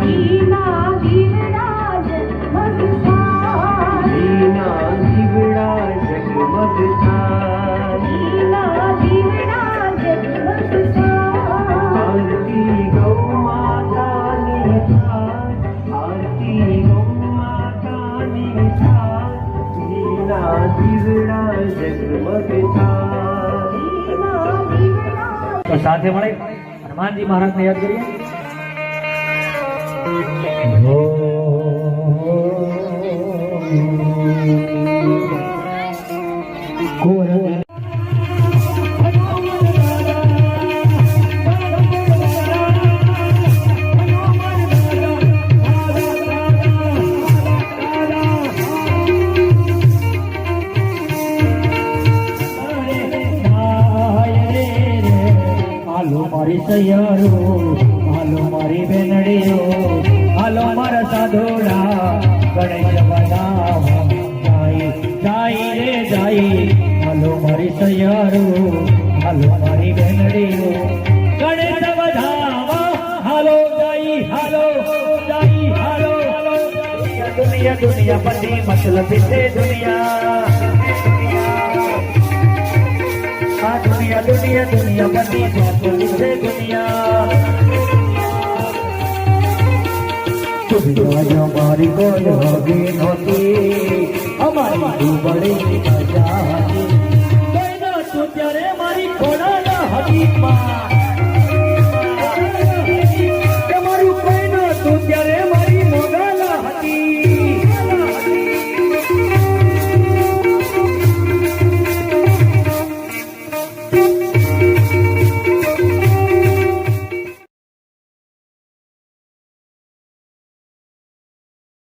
જીના જીવડા જગમગ થાય જીના જીવડા જગમગ થાય જીના જીવડા જગમગ થાય આરતી ગૌ માતાની થાય આરતી ગૌ માતાની થાય જીના જીવડા જગમગ થાય જીના જીવડા તો સાથે મળે હનુમાનજી મહારાજને યાદ કરીએ. હાલો મારી સૈયારો, હાલો મારી બેનડીઓ, હાલો મારા સાધોડા ગણેશ બનાવવા જાય જાય રે જાય. હાલો મારી સૈયારો, હાલો મારી બેનડીઓ ગણેશ વધાવા હાલો જાય હાલો જાય હાલો. દુનિયા દુનિયા બધી મતલબ છે દુનિયા दुनिया दुनिया दुनिया बनी बातों से दुनिया दुनिया हमारी कोई होगी नहोती हमारी बड़ी मजा कोई ना तो तेरे हमारी खोड़ा ना हकीकत